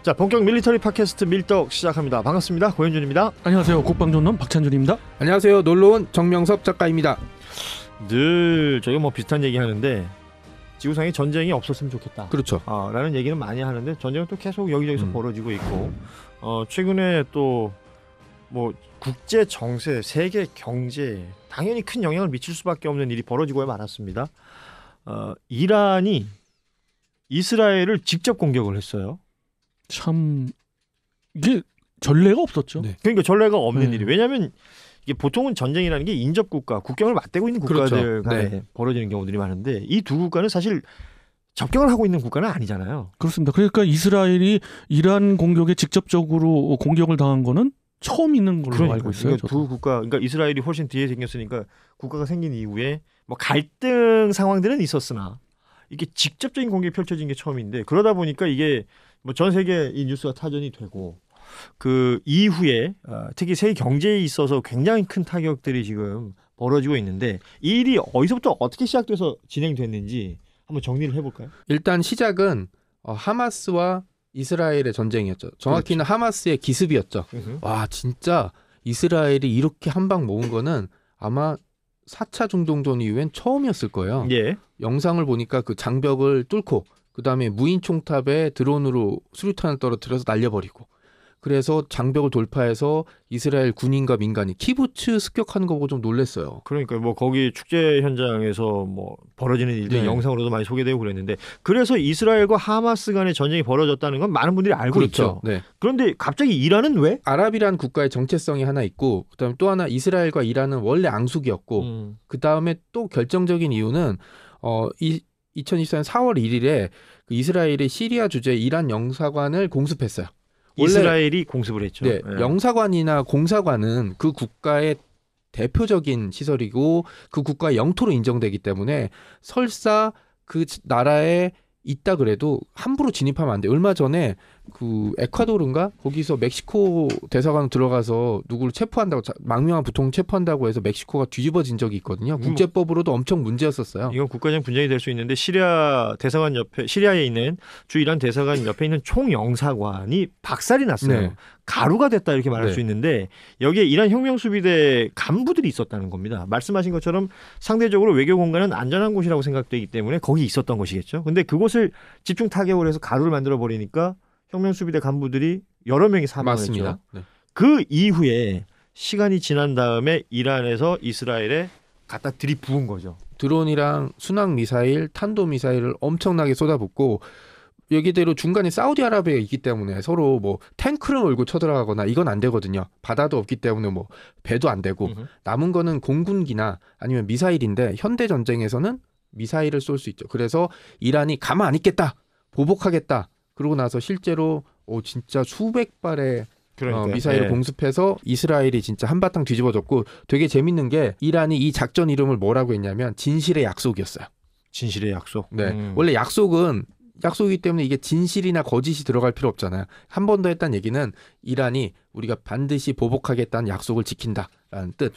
자, 본격 밀리터리 팟캐스트 밀떡 시작합니다. 반갑습니다. 고현준입니다. 안녕하세요. 국방전론 박찬준입니다. 안녕하세요. 놀러온 정명섭 작가입니다. 늘 저희가 뭐 비슷한 얘기 하는데 지구상에 전쟁이 없었으면 좋겠다. 그렇죠. 라는 얘기는 많이 하는데 전쟁은 또 계속 여기저기서 벌어지고 있고 최근에 또 뭐 국제 정세, 세계 경제 당연히 큰 영향을 미칠 수밖에 없는 일이 벌어지고야 말았습니다. 이란이 이스라엘을 직접 공격을 했어요. 참 이게 전례가 없었죠. 네. 그러니까 전례가 없는 네. 일이. 왜냐하면 이게 보통은 전쟁이라는 게 인접 국가, 국경을 맞대고 있는 국가들 그렇죠. 간에 네. 벌어지는 경우들이 많은데 이 두 국가는 사실 접경을 하고 있는 국가는 아니잖아요. 그렇습니다. 그러니까 이스라엘이 이란 공격에 직접적으로 공격을 당한 거는 처음 있는 걸로 알고 있어요. 그러니까 두 국가, 그러니까 이스라엘이 훨씬 뒤에 생겼으니까 국가가 생긴 이후에 뭐 갈등 상황들은 있었으나 이게 직접적인 공격이 펼쳐진 게 처음인데 그러다 보니까 이게 뭐 전 세계 이 뉴스가 타전이 되고 그 이후에 특히 세계 경제에 있어서 굉장히 큰 타격들이 지금 벌어지고 있는데 이 일이 어디서부터 어떻게 시작돼서 진행됐는지 한번 정리를 해볼까요? 일단 시작은 하마스와 이스라엘의 전쟁이었죠. 정확히는 그렇죠. 하마스의 기습이었죠. 와, 진짜 이스라엘이 이렇게 한 방 모은 거는 아마 4차 중동전 이후엔 처음이었을 거예요. 예. 영상을 보니까 그 장벽을 뚫고 그다음에 무인 총탑에 드론으로 수류탄을 떨어뜨려서 날려버리고 그래서 장벽을 돌파해서 이스라엘 군인과 민간이 키부츠 습격하는 거 보고 좀 놀랐어요. 그러니까 뭐 거기 축제 현장에서 뭐 벌어지는 일들이 네. 영상으로도 많이 소개되고 그랬는데 그래서 이스라엘과 하마스 간의 전쟁이 벌어졌다는 건 많은 분들이 알고 그렇죠. 있죠. 네. 그런데 갑자기 이란은 왜? 아랍이란 국가의 정체성이 하나 있고 그다음에 또 하나 이스라엘과 이란은 원래 앙숙이었고 그다음에 또 결정적인 이유는 2024년 4월 1일에 그 이스라엘이 시리아 주재 이란 영사관을 공습했어요. 이스라엘이 공습을 했죠. 네, 예. 영사관이나 공사관은 그 국가의 대표적인 시설이고 그 국가의 영토로 인정되기 때문에 설사 그 나라에 있다 그래도 함부로 진입하면 안 돼. 얼마 전에 그 에콰도르인가 거기서 멕시코 대사관 들어가서 누구를 체포한다고 망명한 부통 체포한다고 해서 멕시코가 뒤집어진 적이 있거든요. 국제법으로도 엄청 문제였었어요. 이건 국가적 분쟁이 될 수 있는데 시리아 대사관 옆에 시리아에 있는 주 이란 대사관 옆에 있는 총영사관이 박살이 났어요. 네. 가루가 됐다 이렇게 말할 네. 수 있는데 여기에 이란 혁명수비대 간부들이 있었다는 겁니다. 말씀하신 것처럼 상대적으로 외교 공간은 안전한 곳이라고 생각되기 때문에 거기 있었던 것이겠죠. 근데 그곳을 집중 타격을 해서 가루를 만들어 버리니까 혁명수비대 간부들이 여러 명이 사망했죠. 맞습니다. 네. 그 이후에 시간이 지난 다음에 이란에서 이스라엘에 갖다 들이부은 거죠. 드론이랑 순항 미사일, 탄도 미사일을 엄청나게 쏟아붓고 여기대로 중간에 사우디아라비아가 있기 때문에 서로 뭐 탱크를 몰고 쳐들어가거나 이건 안 되거든요. 바다도 없기 때문에 뭐 배도 안 되고 남은 거는 공군기나 아니면 미사일인데 현대 전쟁에서는 미사일을 쏠 수 있죠. 그래서 이란이 가만 안 있겠다, 보복하겠다. 그러고 나서 실제로 진짜 수백 발의 미사일을 공습해서 이스라엘이 진짜 한바탕 뒤집어졌고 되게 재밌는 게 이란이 이 작전 이름을 뭐라고 했냐면 진실의 약속이었어요. 진실의 약속. 네, 원래 약속은 약속이기 때문에 이게 진실이나 거짓이 들어갈 필요 없잖아요. 한 번 더 했다는 얘기는 이란이 우리가 반드시 보복하겠다는 약속을 지킨다라는 뜻.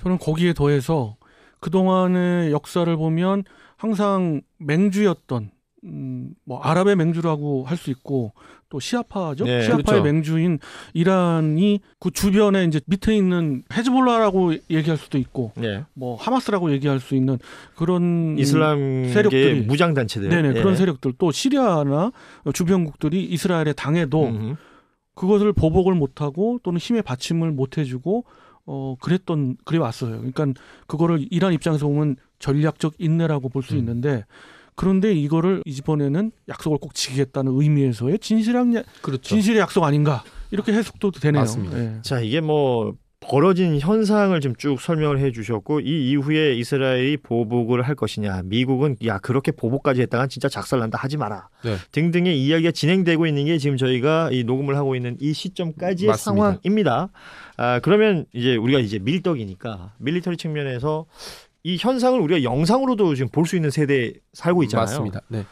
저는 거기에 더해서 그동안의 역사를 보면 항상 맹주였던 뭐 아랍의 맹주라고 할 수 있고 또 시아파죠. 네, 시아파의 그렇죠. 맹주인 이란이 그 주변에 이제 밑에 있는 헤즈볼라라고 얘기할 수도 있고 네. 뭐 하마스라고 얘기할 수 있는 그런 이슬람계 세력들이 무장 단체들. 네네 그런 세력들 또 시리아나 주변국들이 이스라엘에 당해도 그것을 보복을 못하고 또는 힘의 받침을 못해주고 그래 왔어요. 그러니까 그거를 이란 입장에서 보면 전략적 인내라고 볼 수 있는데 그런데 이거를 이번에는 약속을 꼭 지키겠다는 의미에서의 그렇죠. 진실의 약속 아닌가 이렇게 해석도 되네요. 맞습니다. 예. 자, 이게 뭐 벌어진 현상을 좀 쭉 설명을 해주셨고 이 이후에 이스라엘이 보복을 할 것이냐, 미국은 야 그렇게 보복까지 했다간 진짜 작살난다 하지 마라 네. 등등의 이야기가 진행되고 있는 게 지금 저희가 이 녹음을 하고 있는 이 시점까지의 맞습니다. 상황입니다. 그러면 이제 우리가 이제 밀떡이니까 밀리터리 측면에서 이 현상을 우리가 영상으로도 지금 볼 수 있는 세대에 살고 있잖아요. 맞습니다. 네.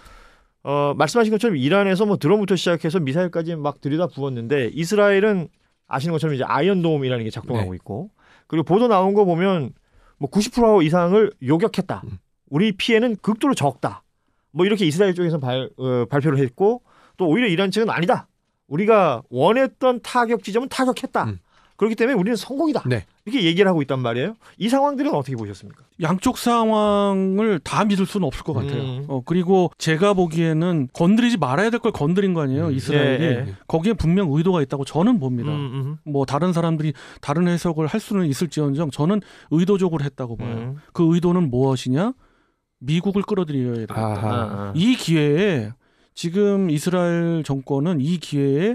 말씀하신 것처럼 이란에서 뭐 드론부터 시작해서 미사일까지 막 들여다 부었는데 이스라엘은 아시는 것처럼 이제 아이언돔이라는 게 작동하고 네. 있고 그리고 보도 나온 거 보면 뭐 90% 이상을 요격했다. 우리 피해는 극도로 적다. 뭐 이렇게 이스라엘 쪽에서 발표를 했고 또 오히려 이란 측은 아니다. 우리가 원했던 타격 지점은 타격했다. 그렇기 때문에 우리는 성공이다. 네. 이렇게 얘기를 하고 있단 말이에요. 이 상황들은 어떻게 보셨습니까? 양쪽 상황을 다 믿을 수는 없을 것 같아요. 그리고 제가 보기에는 건드리지 말아야 될 걸 건드린 거 아니에요, 이스라엘이. 예. 거기에 분명 의도가 있다고 저는 봅니다. 뭐 다른 사람들이 다른 해석을 할 수는 있을지언정 저는 의도적으로 했다고 봐요. 그 의도는 무엇이냐? 미국을 끌어들여야 되겠다. 아하. 이 기회에 지금 이스라엘 정권은 이 기회에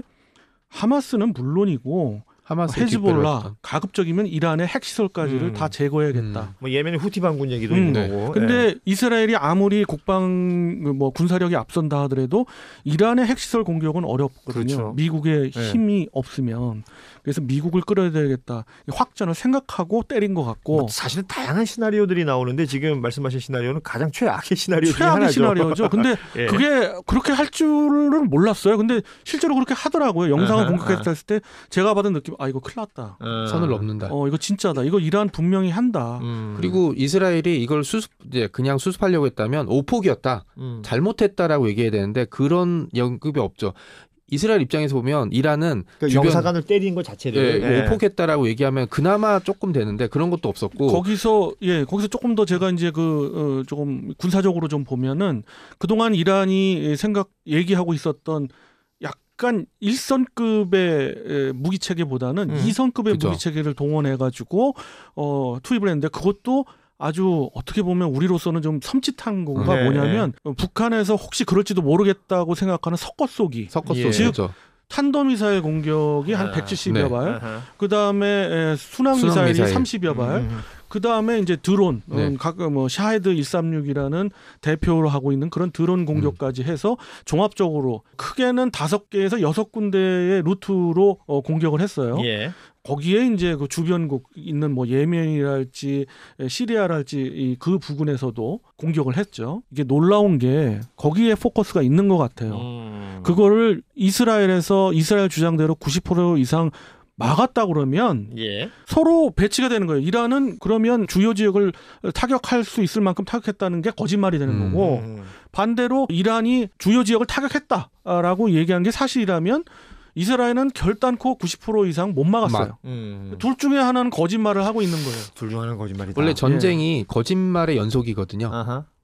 하마스는 물론이고 하마스 헤즈볼라, 가급적이면 이란의 핵시설까지를 다 제거해야겠다. 뭐 예멘의 후티 반군 얘기도 네. 있는 거고. 근데 이스라엘이 아무리 군사력이 앞선다 하더라도 이란의 핵시설 공격은 어렵거든요. 그렇죠. 미국의 힘이 없으면. 그래서 미국을 끌어야 되겠다. 확전을 생각하고 때린 것 같고. 뭐 사실은 다양한 시나리오들이 나오는데 지금 말씀하신 시나리오는 가장 최악의 시나리오 중에 최악의 하나죠. 시나리오죠. 근데 예. 그게 그렇게 할 줄은 몰랐어요. 근데 실제로 그렇게 하더라고요. 영상을 공격했을 때 제가 받은 느낌, 이거 큰일 났다. 선을 넘는다. 이거 진짜다. 이거 이란 분명히 한다. 그리고 이스라엘이 이걸 이제 그냥 수습하려고 했다면 오폭이었다. 잘못했다라고 얘기해야 되는데 그런 연급이 없죠. 이스라엘 입장에서 보면 이란은 그러니까 영사관을 때린 것 자체를 오폭했다라고 얘기하면 그나마 조금 되는데 그런 것도 없었고 거기서 조금 더 제가 이제 조금 군사적으로 좀 보면은 그동안 이란이 얘기하고 있었던 약간 1선급의 무기 체계보다는 2선급의 그죠. 무기 체계를 동원해 가지고 투입을 했는데 그것도 아주 어떻게 보면 우리로서는 좀 섬찟한 거가 뭐냐면 북한에서 혹시 그럴지도 모르겠다고 생각하는 석고쏘기. 즉 탄도미사일 공격이 한 170여 발, 그 다음에 순항미사일이 30여 발, 그 다음에 이제 드론, 샤헤드 136이라는 대표로 하고 있는 그런 드론 공격까지 해서 종합적으로 크게는 5개에서 6군데의 루트로 공격을 했어요. 예. 거기에 이제 그 주변국 있는 뭐 예멘이랄지 시리아랄지 그 부근에서도 공격을 했죠. 이게 놀라운 게 거기에 포커스가 있는 것 같아요. 그거를 이스라엘 주장대로 90% 이상 막았다 그러면 서로 배치가 되는 거예요. 이란은 그러면 주요 지역을 타격할 수 있을 만큼 타격했다는 게 거짓말이 되는 거고 반대로 이란이 주요 지역을 타격했다라고 얘기한 게 사실이라면 이스라엘은 결단코 90% 이상 못 막았어요. 둘 중에 하나는 거짓말을 하고 있는 거예요. 둘 중 하나는 거짓말이다. 원래 전쟁이 거짓말의 연속이거든요.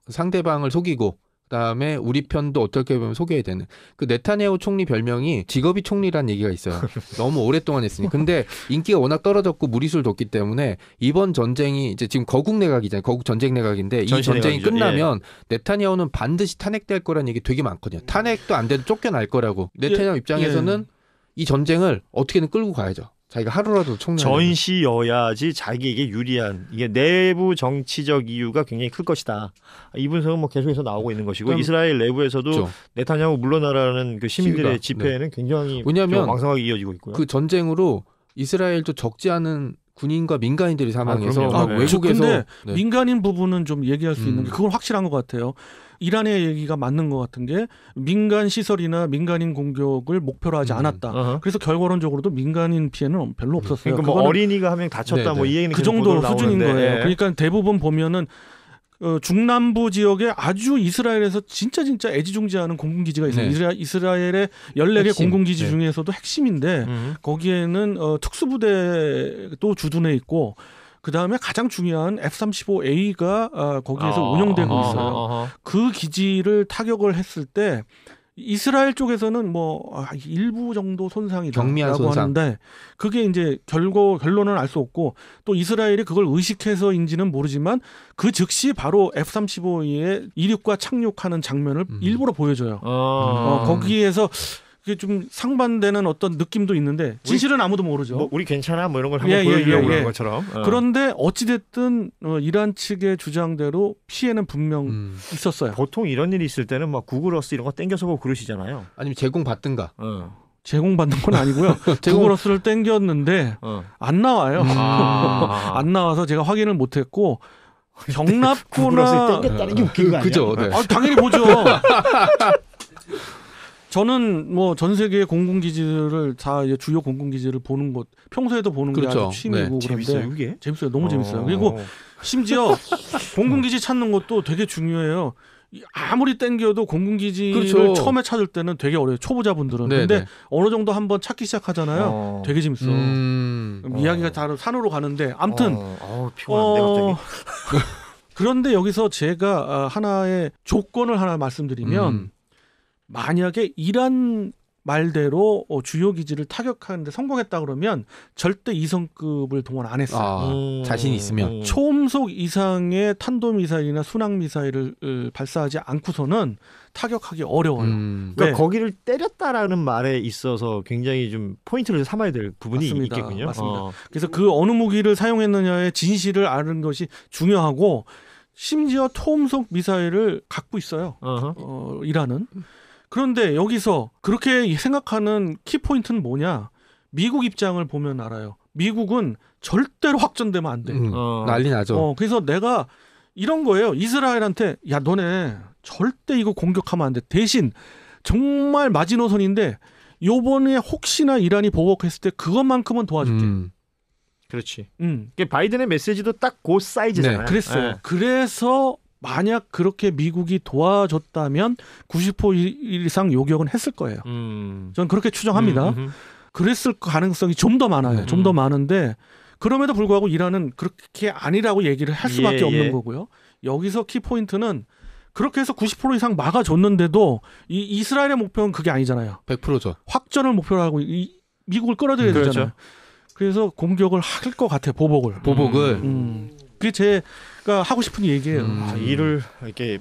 상대방을 속이고 그다음에 우리 편도 어떻게 보면 속여야 되는. 그 네타냐후 총리 별명이 직업이 총리라는 얘기가 있어요. 너무 오랫동안 했으니. 근데 인기가 워낙 떨어졌고 무리수를 뒀기 때문에 이번 전쟁이 이제 지금 거국 내각이잖아요. 거국 전쟁 내각인데 이 전쟁이 내각이죠. 끝나면 네타냐후는 반드시 탄핵될 거라는 얘기 되게 많거든요. 탄핵도 안 돼도 쫓겨날 거라고. 네타냐후 입장에서는 이 전쟁을 어떻게든 끌고 가야죠. 자기가 하루라도 총리하려면. 전시여야지 자기에게 유리한 이게 내부 정치적 이유가 굉장히 클 것이다. 이 분석은 뭐 계속해서 나오고 있는 것이고 이스라엘 내부에서도 그렇죠. 네타냐후 물러나라는 그 시민들의 시위가, 집회는 굉장히 왜냐하면 왕성하게 이어지고 있고요. 그 전쟁으로 이스라엘도 적지 않은 군인과 민간인들이 사망해서 그럼요. 외국에서 근데 민간인 부분은 좀 얘기할 수 있는 게 그건 확실한 것 같아요. 이란의 얘기가 맞는 것 같은 게 민간 시설이나 민간인 공격을 목표로 하지 않았다. 그래서 결과론적으로도 민간인 피해는 별로 없었어요. 그러니까 뭐 어린이가 한 명 다쳤다 뭐 이 얘기는 그 정도 수준인 거예요. 그러니까 대부분 보면은 중남부 지역에 아주 이스라엘에서 진짜 애지중지하는 공군기지가 있어요. 이스라엘의 14개 핵심. 공군기지 중에서도 핵심인데 거기에는 특수부대도 주둔해 있고 그다음에 가장 중요한 F-35A가 거기에서 운영되고 있어요. 그 기지를 타격을 했을 때 이스라엘 쪽에서는 뭐 일부 정도 손상이다라고 하는데 그게 이제 결론은 알 수 없고 또 이스라엘이 그걸 의식해서인지는 모르지만 그 즉시 바로 F-35에 이륙과 착륙하는 장면을 일부러 보여줘요. 거기에서 그게 좀 상반되는 어떤 느낌도 있는데 진실은 아무도 모르죠. 뭐 우리 괜찮아 뭐 이런 걸 한번 보여주려고 그런 것처럼. 그런데 어찌됐든 이란 측의 주장대로 피해는 분명 있었어요. 보통 이런 일이 있을 때는 막 구글어스 이런 거 땡겨서 보고 그러시잖아요. 아니면 제공받든가. 제공받는 건 아니고요. 구글어스를 땡겼는데 안 나와요. 안 나와서 제가 확인을 못했고 경납고나 구글어스를 땡겼다는 게 웃긴 거 아니야? 그죠. 네. 당연히 보죠. 저는 뭐 전 세계의 공군기지를 다 주요 공군기지를 보는 것 평소에도 보는 게 아주 취미고 그런데 재밌어요 그게? 재밌어요. 너무 재밌어요. 그리고 심지어 공군기지 찾는 것도 되게 중요해요. 아무리 땡겨도 공군기지를 그렇죠. 처음에 찾을 때는 되게 어려워요. 초보자분들은. 네네. 근데 어느 정도 한번 찾기 시작하잖아요. 되게 재밌어. 이야기가 다 산으로 가는데 아무튼 피곤한데 갑자기. 그런데 여기서 제가 하나의 조건을 하나 말씀드리면 만약에 이란 말대로 주요 기지를 타격하는데 성공했다 그러면 절대 이성급을 동원 안 했어요. 자신 있으면. 초음속 이상의 탄도미사일이나 순항미사일을 발사하지 않고서는 타격하기 어려워요. 그러니까 네. 거기를 때렸다라는 말에 있어서 굉장히 좀 포인트를 삼아야 될 부분이 맞습니다. 있겠군요. 맞습니다. 그래서 그 어느 무기를 사용했느냐의 진실을 아는 것이 중요하고 심지어 초음속 미사일을 갖고 있어요. 이란은. 그런데 여기서 그렇게 생각하는 키포인트는 뭐냐? 미국 입장을 보면 알아요. 미국은 절대로 확전되면 안 돼. 난리 나죠. 그래서 내가 이런 거예요. 이스라엘한테 야 너네 절대 이거 공격하면 안 돼. 대신 정말 마지노선인데 요번에 혹시나 이란이 보복했을 때 그것만큼은 도와줄게. 그렇지. 바이든의 메시지도 딱 그 사이즈잖아요. 네, 그랬어요. 그래서 만약 그렇게 미국이 도와줬다면 90% 이상 요격은 했을 거예요. 저는 그렇게 추정합니다. 그랬을 가능성이 좀 더 많아요. 좀 더 많은데 그럼에도 불구하고 이란은 그렇게 아니라고 얘기를 할 수밖에 없는 거고요. 여기서 키포인트는 그렇게 해서 90% 이상 막아줬는데도 이 이스라엘의 목표는 그게 아니잖아요. 100%죠. 확전을 목표로 하고 미국을 끌어들여야 그렇죠. 되잖아요. 그래서 공격을 할 것 같아요. 보복을. 그게 제가 하고 싶은 얘기예요. 이를 이렇게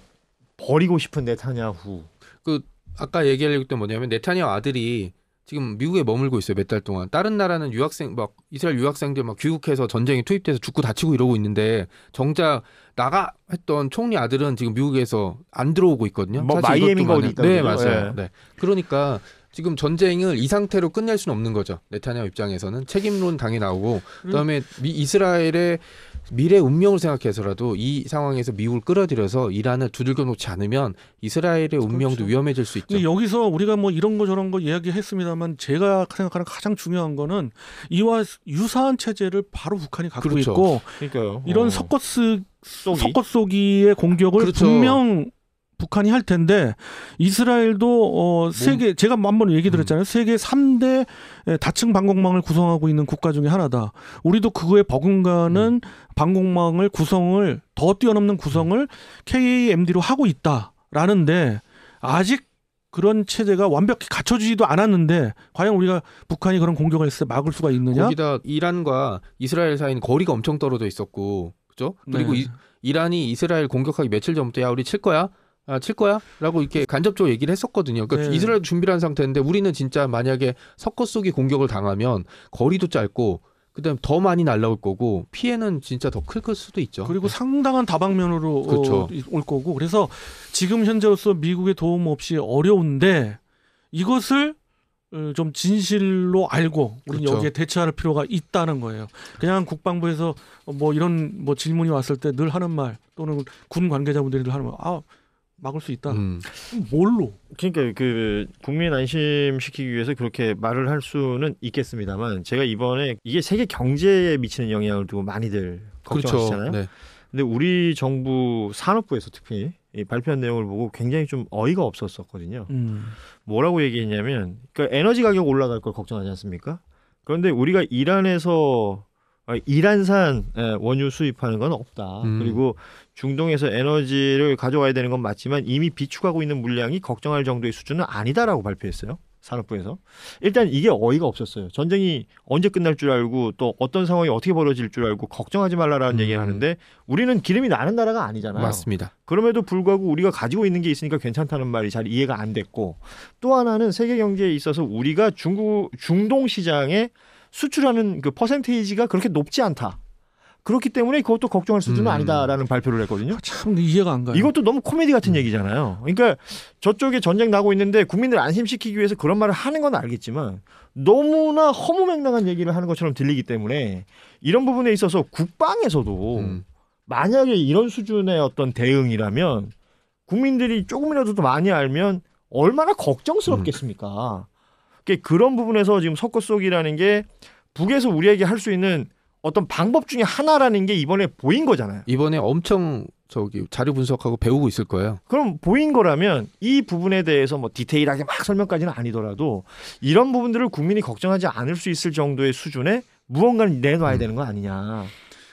버리고 싶은 네타냐후. 그 아까 얘기하려고 했던 뭐냐면 네타냐후 아들이 지금 미국에 머물고 있어요. 몇 달 동안. 다른 나라는 유학생 막 이스라엘 유학생들 막 귀국해서 전쟁에 투입돼서 죽고 다치고 이러고 있는데 정작 나가 했던 총리 아들은 지금 미국에서 안 들어오고 있거든요. 뭐 마이애미가 어디 있다고. 네, 맞아요. 네. 그러니까 지금 전쟁을 이 상태로 끝낼 수는 없는 거죠. 네타냐후 입장에서는 책임론 당연히 나오고 그다음에 이스라엘의 미래 운명을 생각해서라도 이 상황에서 미국을 끌어들여서 이란을 두들겨 놓지 않으면 이스라엘의 운명도 그렇죠. 위험해질 수 있죠. 근데 여기서 우리가 뭐 이런 거 저런 거 이야기했습니다만 제가 생각하는 가장 중요한 거는 이와 유사한 체제를 바로 북한이 갖고 그렇죠. 있고 그러니까요. 이런 섞어쏘기의 공격을 그렇죠. 분명 북한이 할 텐데 이스라엘도 세계 제가 한번 얘기 드렸잖아요. 세계 3대 다층 방공망을 구성하고 있는 국가 중에 하나다. 우리도 그거에 버금가는 방공망을 구성을 더 뛰어넘는 구성을 KAMD로 하고 있다라는데 아직 그런 체제가 완벽히 갖춰지지도 않았는데 과연 우리가 북한이 그런 공격을 했을 때 막을 수가 있느냐? 거기다 이란과 이스라엘 사이는 거리가 엄청 떨어져 있었고, 그죠? 그리고 네. 이란이 이스라엘 공격하기 며칠 전부터 야 우리 칠 거야? 칠 거야? 라고 이렇게 간접적으로 얘기를 했었거든요. 그러니까 네. 이스라엘 준비를 한 상태인데 우리는 진짜 만약에 섞어쏘기 공격을 당하면 거리도 짧고 그다음에 더 많이 날라올 거고 피해는 진짜 더 클 수도 있죠. 그리고 상당한 다방면으로 그렇죠. 올 거고 그래서 지금 현재로서 미국의 도움 없이 어려운데 이것을 좀 진실로 알고 우리는 그렇죠. 여기에 대처할 필요가 있다는 거예요. 그냥 국방부에서 뭐 이런 뭐 질문이 왔을 때 늘 하는 말 또는 군 관계자분들이 늘 하는 말 막을 수 있다. 뭘로? 그러니까 그 국민 안심시키기 위해서 그렇게 말을 할 수는 있겠습니다만 제가 이번에 이게 세계 경제에 미치는 영향을 두고 많이들 걱정하시잖아요. 그렇죠. 네. 근데 우리 정부 산업부에서 특히 이 발표한 내용을 보고 굉장히 좀 어이가 없었거든요. 뭐라고 얘기했냐면 그러니까 에너지 가격 올라갈 걸 걱정하지 않습니까? 그런데 우리가 이란에서 이란산 원유 수입하는 건 없다. 그리고 중동에서 에너지를 가져와야 되는 건 맞지만 이미 비축하고 있는 물량이 걱정할 정도의 수준은 아니다라고 발표했어요. 산업부에서. 일단 이게 어이가 없었어요. 전쟁이 언제 끝날 줄 알고 또 어떤 상황이 어떻게 벌어질 줄 알고 걱정하지 말라라는 얘기를 하는데 우리는 기름이 나는 나라가 아니잖아요. 맞습니다. 그럼에도 불구하고 우리가 가지고 있는 게 있으니까 괜찮다는 말이 잘 이해가 안 됐고 또 하나는 세계 경제에 있어서 우리가 중동 시장에 수출하는 그 퍼센테이지가 그렇게 높지 않다. 그렇기 때문에 그것도 걱정할 수준은 아니다라는 발표를 했거든요. 참 이해가 안 가요. 이것도 너무 코미디 같은 얘기잖아요. 그러니까 저쪽에 전쟁 나고 있는데 국민들 안심시키기 위해서 그런 말을 하는 건 알겠지만 너무나 허무맹랑한 얘기를 하는 것처럼 들리기 때문에 이런 부분에 있어서 국방에서도 만약에 이런 수준의 어떤 대응이라면 국민들이 조금이라도 더 많이 알면 얼마나 걱정스럽겠습니까? 그런 부분에서 지금 섞어쏘기라는 게 북에서 우리에게 할 수 있는 어떤 방법 중에 하나라는 게 이번에 보인 거잖아요. 이번에 엄청 자료 분석하고 배우고 있을 거예요. 그럼 보인 거라면 이 부분에 대해서 뭐 디테일하게 막 설명까지는 아니더라도 이런 부분들을 국민이 걱정하지 않을 수 있을 정도의 수준의 무언가를 내놔야 되는 거 아니냐.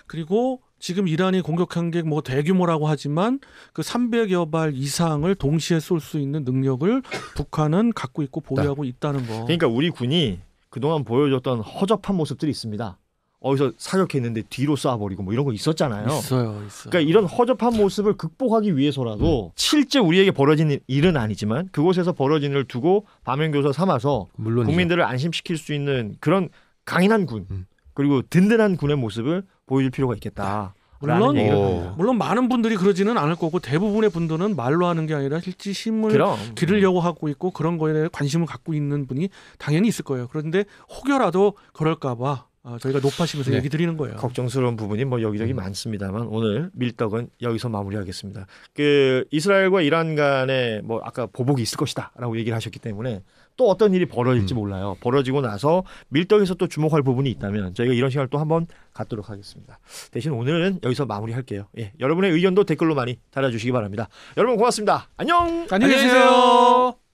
그리고 지금 이란이 공격한 게 뭐 대규모라고 하지만 그 300여 발 이상을 동시에 쏠 수 있는 능력을 북한은 갖고 있고 보유하고 있다는 거. 그러니까 우리 군이 그동안 보여줬던 허접한 모습들이 있습니다. 어디서 사격했는데 뒤로 쏴버리고 뭐 이런 거 있었잖아요. 있어요. 그러니까 이런 허접한 모습을 극복하기 위해서라도 실제 우리에게 벌어진 일은 아니지만 그곳에서 벌어진 일을 두고 반면교사 삼아서 물론이죠. 국민들을 안심시킬 수 있는 그런 강인한 군 그리고 든든한 군의 모습을 보여줄 필요가 있겠다. 물론 얘기를 합니다. 물론 많은 분들이 그러지는 않을 거고 대부분의 분들은 말로 하는 게 아니라 실제 힘을 그럼 기르려고 하고 있고 그런 거에 대해 관심을 갖고 있는 분이 당연히 있을 거예요. 그런데 혹여라도 그럴까 봐 저희가 높아시면서 네. 얘기 드리는 거예요. 걱정스러운 부분이 뭐 여기저기 많습니다만 오늘 밀떡은 여기서 마무리하겠습니다. 그 이스라엘과 이란 간에 뭐 아까 보복이 있을 것이다라고 얘기를 하셨기 때문에 또 어떤 일이 벌어질지 몰라요. 벌어지고 나서 밀떡에서 또 주목할 부분이 있다면 저희가 이런 시간을 또 한번 갖도록 하겠습니다. 대신 오늘은 여기서 마무리할게요. 예, 여러분의 의견도 댓글로 많이 달아주시기 바랍니다. 여러분 고맙습니다. 안녕. 안녕히 계세요.